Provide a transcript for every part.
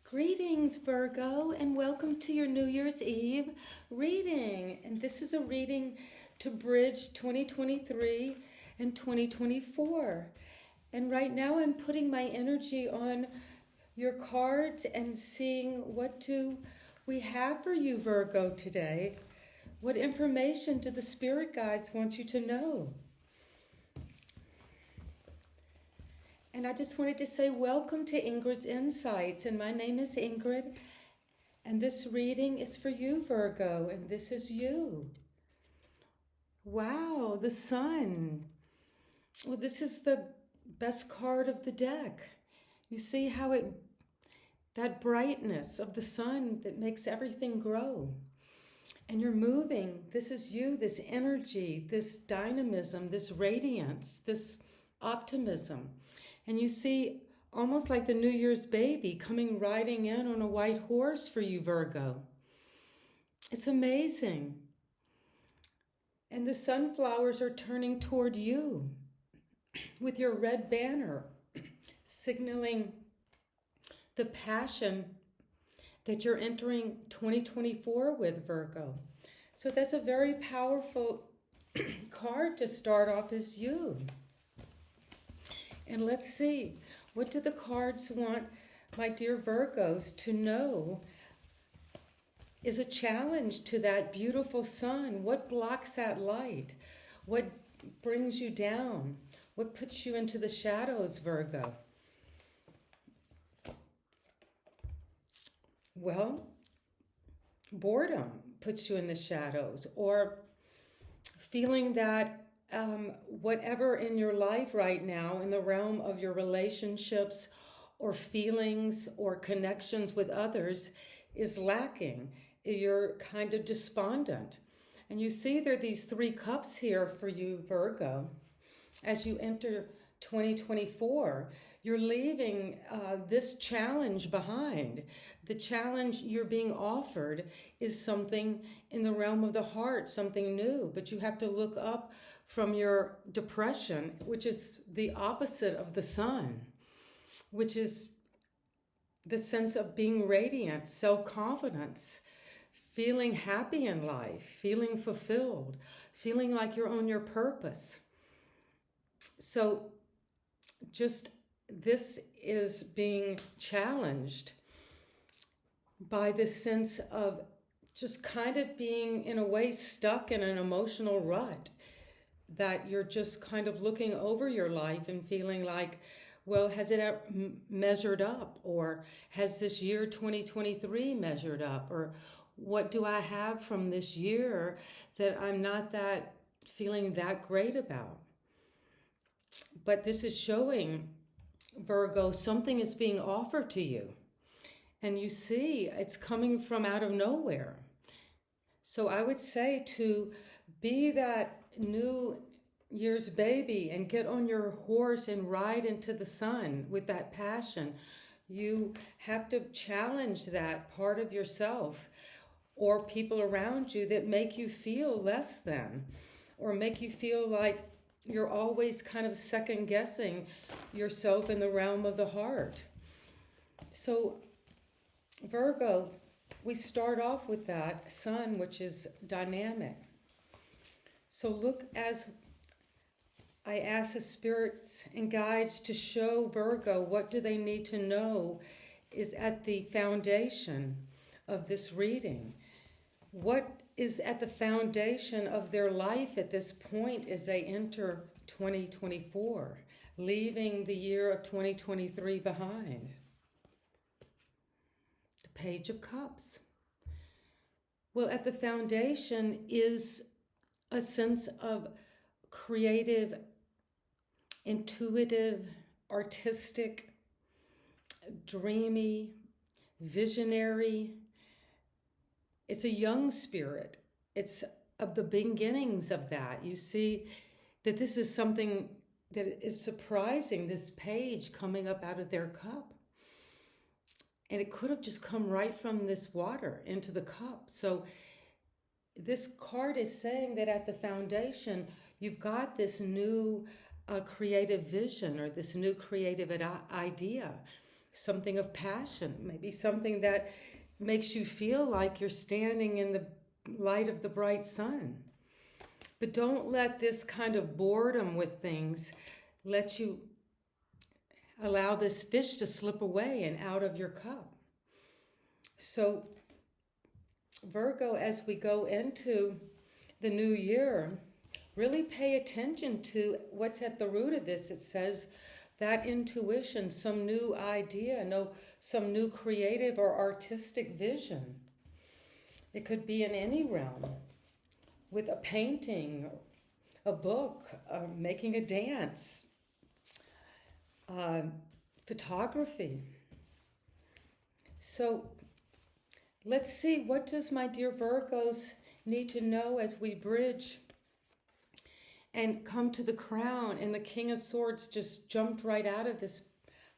Greetings, Virgo, and welcome to your New Year's Eve reading. And this is a reading to bridge 2023 and 2024. And right now I'm putting my energy on your cards and seeing what do we have for you, Virgo, today. What information do the spirit guides want you to know? And I just wanted to say welcome to Ingrid's Insights. And my name is Ingrid. And this reading is for you, Virgo. And this is you. Wow, the sun. Well, this is the best card of the deck. You see how that brightness of the sun that makes everything grow. And you're moving. This is you, this energy, this dynamism, this radiance, this optimism. And you see almost like the New Year's baby coming riding in on a white horse for you, Virgo. It's amazing. And the sunflowers are turning toward you with your red banner, signaling the passion that you're entering 2024 with, Virgo. So that's a very powerful card to start off as you. And let's see, what do the cards want my dear Virgos to know is a challenge to that beautiful sun? What blocks that light? What brings you down? What puts you into the shadows, Virgo? Well, boredom puts you in the shadows, or feeling that whatever in your life right now, in the realm of your relationships or feelings or connections with others, is lacking. You're kind of despondent. And you see there are these 3 cups here for you, Virgo. As you enter 2024, you're leaving this challenge behind. The challenge you're being offered is something in the realm of the heart, something new, but you have to look up from your depression, which is the opposite of the sun, which is the sense of being radiant, self-confidence, feeling happy in life, feeling fulfilled, feeling like you're on your purpose. So just this is being challenged by this sense of just kind of being, in a way, stuck in an emotional rut, that you're just kind of looking over your life and feeling like, well, has it ever measured up? Or has this year 2023 measured up? Or what do I have from this year that I'm not feeling that great about? But this is showing, Virgo, something is being offered to you. And you see it's coming from out of nowhere. So I would say to be that New Year's baby and get on your horse and ride into the sun with that passion. You have to challenge that part of yourself or people around you that make you feel less than, or make you feel like you're always kind of second guessing yourself in the realm of the heart. So Virgo, we start off with that sun, which is dynamic. So look, as I ask the spirits and guides to show Virgo what do they need to know is at the foundation of this reading. What is at the foundation of their life at this point as they enter 2024, leaving the year of 2023 behind? The Page of Cups. Well, at the foundation is a sense of creative, intuitive, artistic, dreamy, visionary. It's a young spirit. It's of the beginnings of that. You see that this is something that is surprising, this page coming up out of their cup. And it could have just come right from this water into the cup. So this card is saying that at the foundation, you've got this new creative vision or this new creative idea something of passion, maybe something that makes you feel like you're standing in the light of the bright sun. But don't let this kind of boredom with things let you allow this fish to slip away and out of your cup. So, Virgo, as we go into the new year, really pay attention to what's at the root of this. It says that intuition, some new idea, some new creative or artistic vision. It could be in any realm, with a painting, a book, making a dance, photography. So let's see, what does my dear Virgos need to know as we bridge and come to the crown? And the King of Swords just jumped right out of this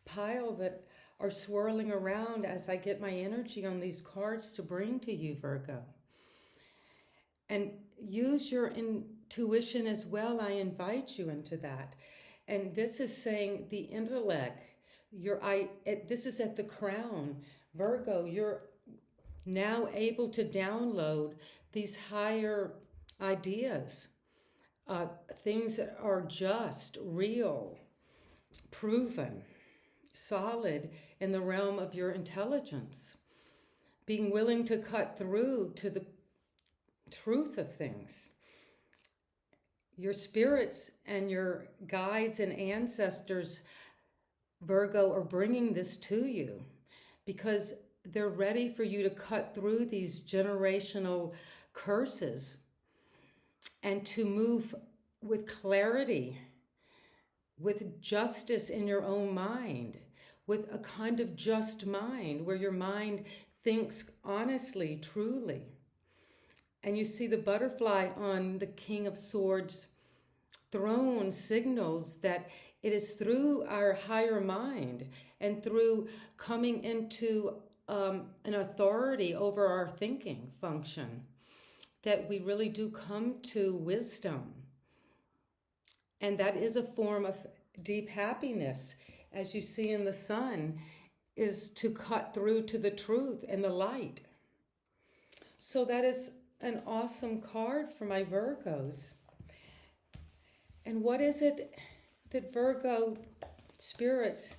pile that are swirling around as I get my energy on these cards to bring to you, Virgo. And use your intuition as well. I invite you into that. And this is saying the intellect. This is at the crown. Virgo, you're now able to download these higher ideas. Things that are just, real, proven, solid in the realm of your intelligence. Being willing to cut through to the truth of things. Your spirits and your guides and ancestors, Virgo, are bringing this to you because they're ready for you to cut through these generational curses and to move with clarity, with justice in your own mind, with a kind of just mind where your mind thinks honestly, truly. And you see the butterfly on the King of Swords throne signals that it is through our higher mind and through coming into an authority over our thinking function that we really do come to wisdom. And that is a form of deep happiness, as you see in the sun, is to cut through to the truth and the light. So that is an awesome card for my Virgos. And what is it that Virgo spirits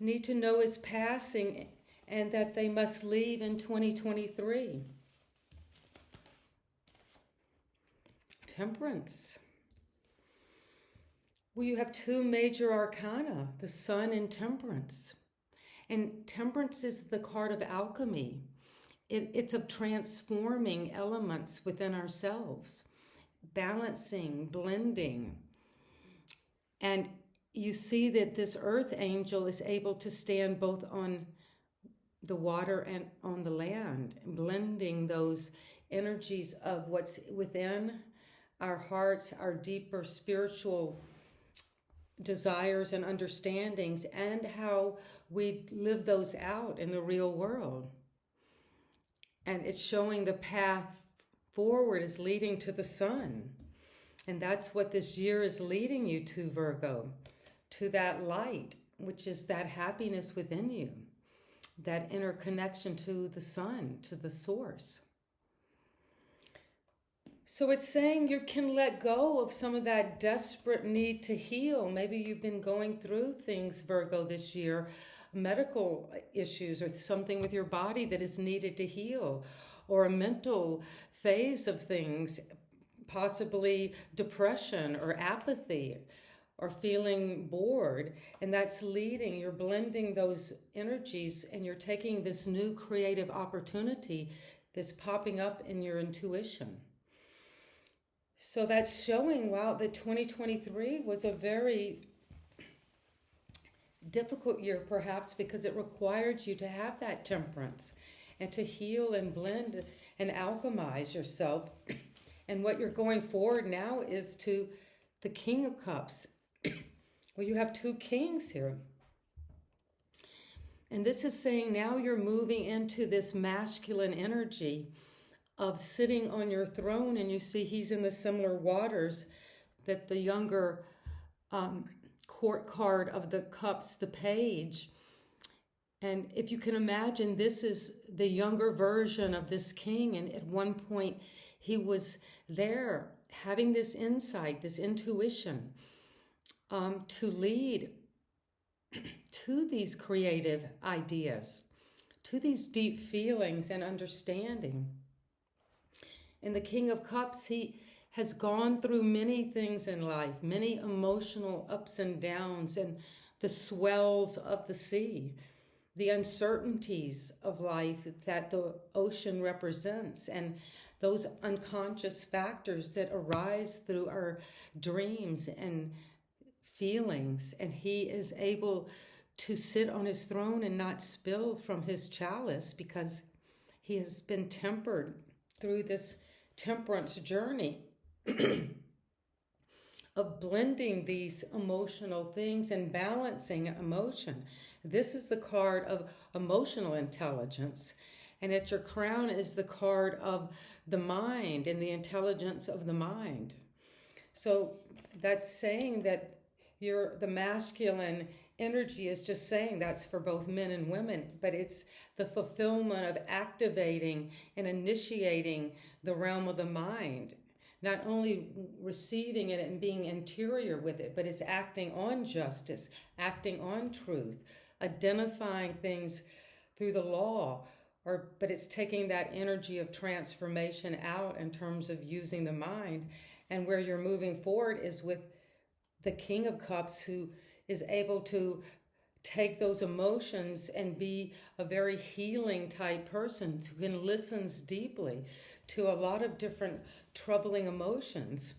need to know is passing and that they must leave in 2023? Temperance. Well, you have two major arcana, the Sun and Temperance. And Temperance is the card of alchemy. It's of transforming elements within ourselves, balancing, blending. And you see that this earth angel is able to stand both on the water and on the land, blending those energies of what's within our hearts, our deeper spiritual desires and understandings, and how we live those out in the real world. And it's showing the path forward is leading to the sun. And that's what this year is leading you to, Virgo, to that light, which is that happiness within you, that inner connection to the sun, to the source. So it's saying you can let go of some of that desperate need to heal. Maybe you've been going through things, Virgo, this year, medical issues or something with your body that is needed to heal, or a mental phase of things, possibly depression or apathy or feeling bored. And that's leading, you're blending those energies and you're taking this new creative opportunity that's popping up in your intuition. So that's showing, wow, that 2023 was a very difficult year, perhaps, because it required you to have that temperance and to heal and blend and alchemize yourself. And what you're going forward now is to the King of Cups. Well, you have two kings here. And this is saying now you're moving into this masculine energy of sitting on your throne, and you see he's in the similar waters that the younger court card of the cups, the page, And if you can imagine, this is the younger version of this king. And at one point, he was there having this insight, this intuition to lead to these creative ideas, to these deep feelings and understanding. And the King of Cups, he has gone through many things in life, many emotional ups and downs, and the swells of the sea, the uncertainties of life that the ocean represents, and those unconscious factors that arise through our dreams and feelings. And he is able to sit on his throne and not spill from his chalice because he has been tempered through this temperance journey of blending these emotional things and balancing emotion. This is the card of emotional intelligence. And at your crown is the card of the mind and the intelligence of the mind. So that's saying that the masculine energy is just saying that's for both men and women, but it's the fulfillment of activating and initiating the realm of the mind, not only receiving it and being interior with it, but it's acting on justice, acting on truth, identifying things through the law, but it's taking that energy of transformation out in terms of using the mind. And where you're moving forward is with the King of Cups, who is able to take those emotions and be a very healing type person who can listen deeply to a lot of different troubling emotions.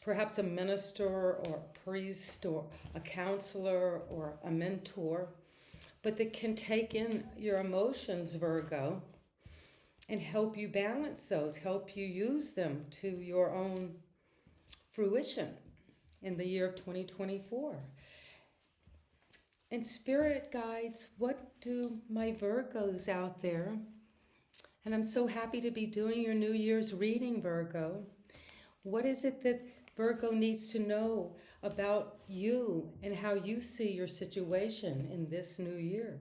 Perhaps a minister or a priest or a counselor or a mentor, but that can take in your emotions, Virgo, and help you balance those, help you use them to your own fruition in the year of 2024. And Spirit guides, what do my Virgos out there? And I'm so happy to be doing your New Year's reading, Virgo. What is it that Virgo needs to know about you and how you see your situation in this new year?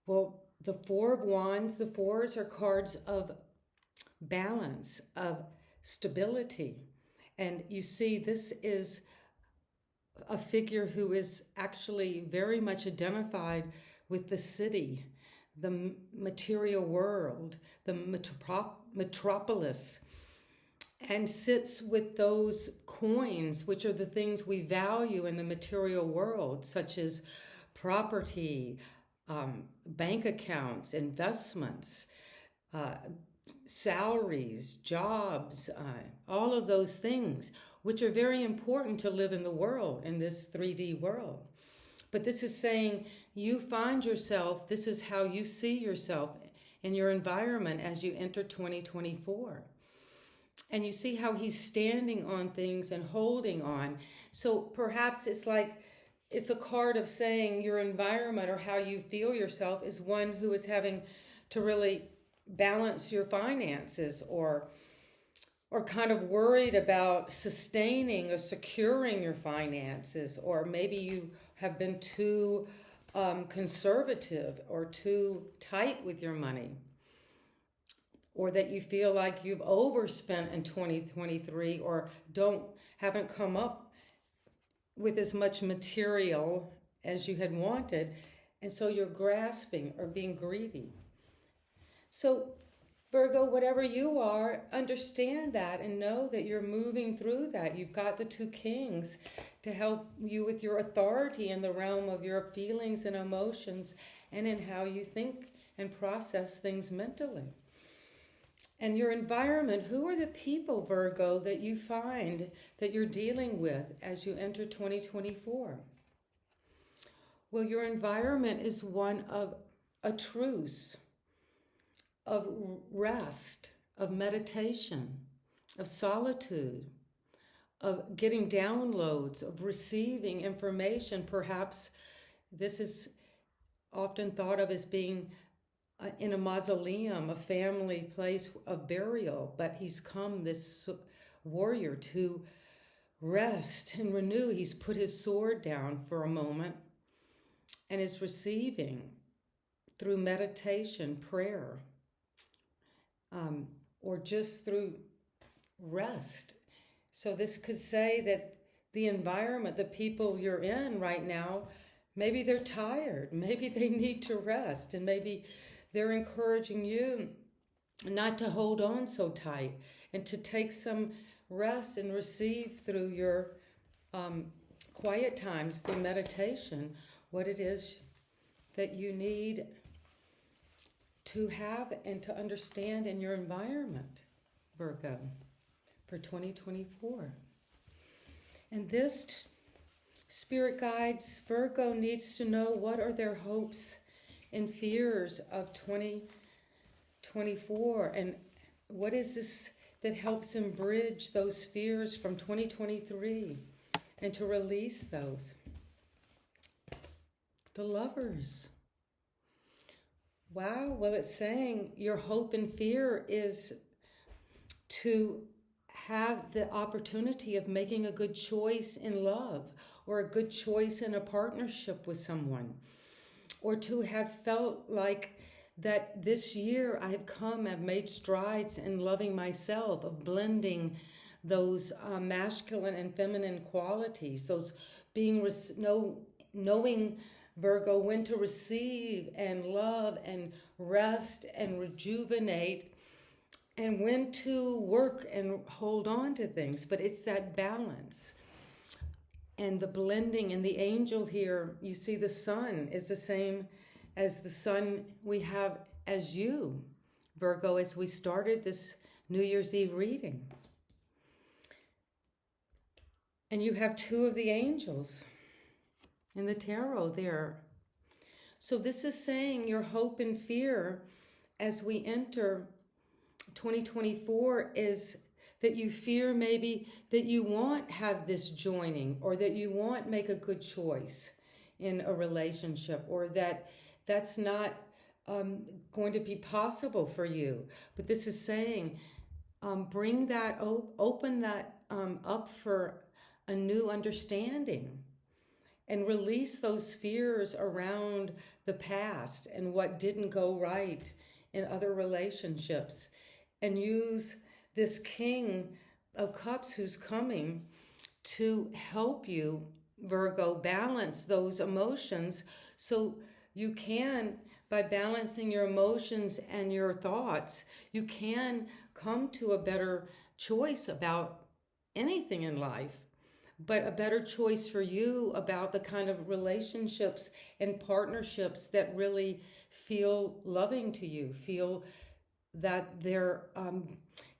Well, the Four of Wands, the fours are cards of balance, of stability. And you see, this is a figure who is actually very much identified with the city, the material world, the metropolis, and sits with those coins, which are the things we value in the material world, such as property, bank accounts, investments, salaries, jobs, all of those things, which are very important to live in the world, in this 3D world. But this is saying you find yourself, this is how you see yourself in your environment as you enter 2024. And you see how he's standing on things and holding on. So perhaps it's like, it's a card of saying your environment or how you feel yourself is one who is having to really balance your finances or kind of worried about sustaining or securing your finances, or maybe you have been too conservative or too tight with your money, or that you feel like you've overspent in 2023 or haven't come up with as much material as you had wanted, and so you're grasping or being greedy. So Virgo, whatever you are, understand that and know that you're moving through that. You've got the two kings to help you with your authority in the realm of your feelings and emotions and in how you think and process things mentally. And your environment, who are the people, Virgo, that you find that you're dealing with as you enter 2024? Well, your environment is one of a truce, of rest, of meditation, of solitude, of getting downloads, of receiving information. Perhaps this is often thought of as being in a mausoleum, a family place of burial, but he's come, this warrior, to rest and renew. He's put his sword down for a moment and is receiving through meditation, prayer, or just through rest. So this could say that the environment, the people you're in right now, maybe they're tired, maybe they need to rest, and maybe they're encouraging you not to hold on so tight and to take some rest and receive through your quiet times, through meditation, what it is that you need to have and to understand in your environment, Virgo, for 2024. And this spirit guides Virgo needs to know what are their hopes and fears of 2024, and what is this that helps him bridge those fears from 2023 and to release those. The Lovers. Wow, well, it's saying your hope and fear is to have the opportunity of making a good choice in love, or a good choice in a partnership with someone, or to have felt like that this year I've made strides in loving myself, of blending those masculine and feminine qualities, those knowing, Virgo, when to receive and love and rest and rejuvenate, and when to work and hold on to things. But it's that balance and the blending. And the angel here, you see the sun is the same as the sun we have as you, Virgo, as we started this New Year's Eve reading. And you have two of the angels in the tarot there. So this is saying your hope and fear as we enter 2024 is that you fear maybe that you won't have this joining, or that you won't make a good choice in a relationship, or that that's not going to be possible for you. But this is saying bring that, open that up for a new understanding, and release those fears around the past and what didn't go right in other relationships, and use this King of Cups who's coming to help you, Virgo, balance those emotions, so you can, by balancing your emotions and your thoughts, you can come to a better choice about anything in life, but a better choice for you about the kind of relationships and partnerships that really feel loving to you, feel that they're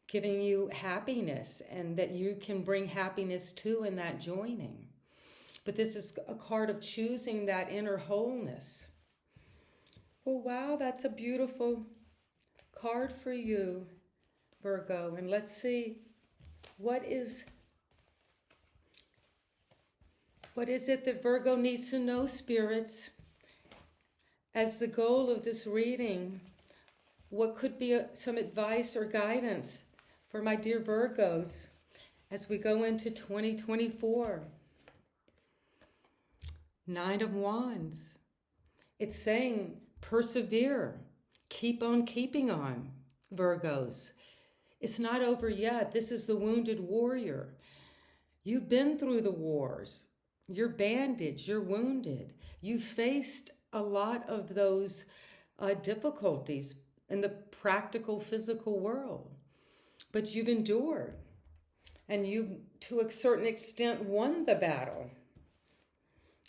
giving you happiness, and that you can bring happiness to in that joining. But this is a card of choosing that inner wholeness. Well, wow, that's a beautiful card for you, Virgo. And let's see, what is it that Virgo needs to know, spirits, as the goal of this reading? What could be some advice or guidance for my dear Virgos as we go into 2024? Nine of Wands. It's saying persevere, keep on keeping on, Virgos. It's not over yet. This is the wounded warrior. You've been through the wars. You're bandaged, you're wounded. You've faced a lot of those difficulties in the practical physical world, but you've endured, and you've, to a certain extent, won the battle.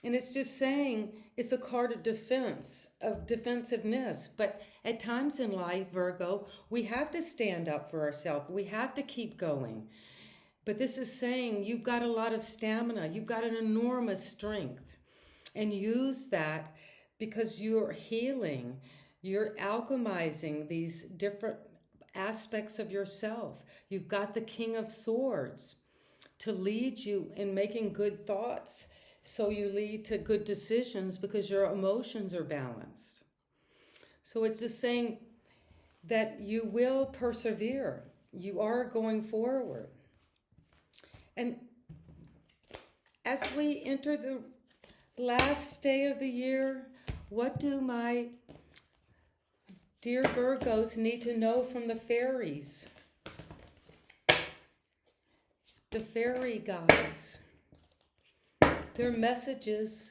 And it's just saying it's a card of defense, of defensiveness. But at times in life, Virgo, we have to stand up for ourselves. We have to keep going. But this is saying you've got a lot of stamina. You've got an enormous strength. And use that, because you're healing. You're alchemizing these different aspects of yourself. You've got the King of Swords to lead you in making good thoughts, so you lead to good decisions because your emotions are balanced. So it's just saying that you will persevere. You are going forward. And as we enter the last day of the year, what do my dear Virgos need to know from the fairies? The fairy gods. Their messages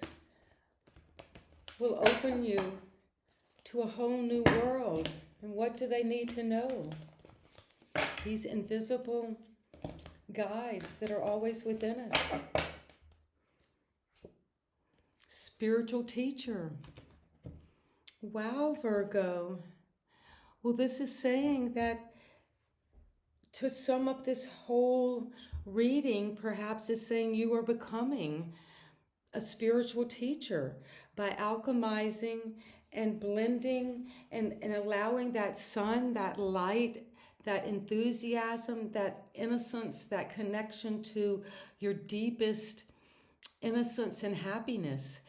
will open you to a whole new world. And what do they need to know? These invisible guides that are always within us. Spiritual teacher. Wow, Virgo. Well, this is saying that to sum up this whole reading, perhaps is saying you are becoming a spiritual teacher by alchemizing and blending and allowing that sun, that light, that enthusiasm, that innocence, that connection to your deepest innocence and happiness.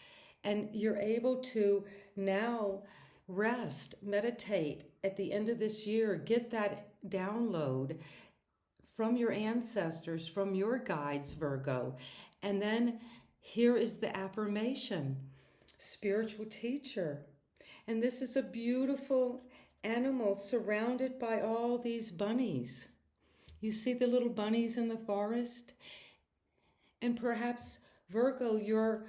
And you're able to now rest, meditate at the end of this year, get that download from your ancestors, from your guides, Virgo. And then here is the affirmation, spiritual teacher. And this is a beautiful animal surrounded by all these bunnies. You see the little bunnies in the forest? And perhaps, Virgo, your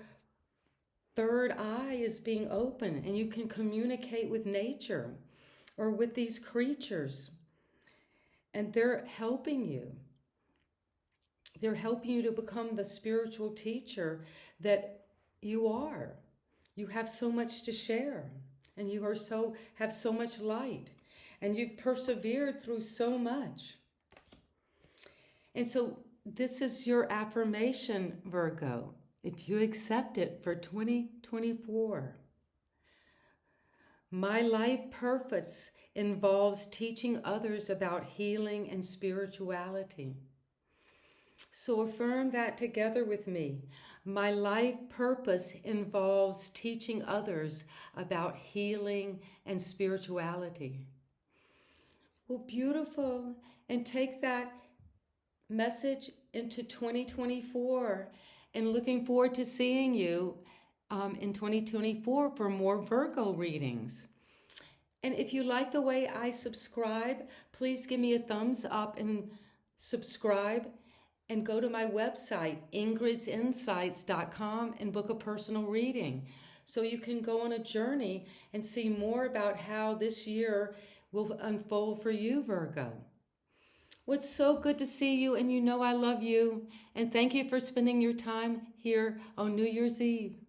third eye is being open and you can communicate with nature or with these creatures. And they're helping you. They're helping you to become the spiritual teacher that you are. You have so much to share, and you have so much light, and you've persevered through so much. And so this is your affirmation, Virgo, if you accept it for 2024. My life purpose involves teaching others about healing and spirituality. So affirm that together with me. My life purpose involves teaching others about healing and spirituality. Well, beautiful. And take that message into 2024. And looking forward to seeing you in 2024 for more Virgo readings. And if you like the way I subscribe, please give me a thumbs up and subscribe. And go to my website, ingridsinsights.com, and book a personal reading. So you can go on a journey and see more about how this year will unfold for you, Virgo. Well, it's so good to see you, and you know I love you. And thank you for spending your time here on New Year's Eve.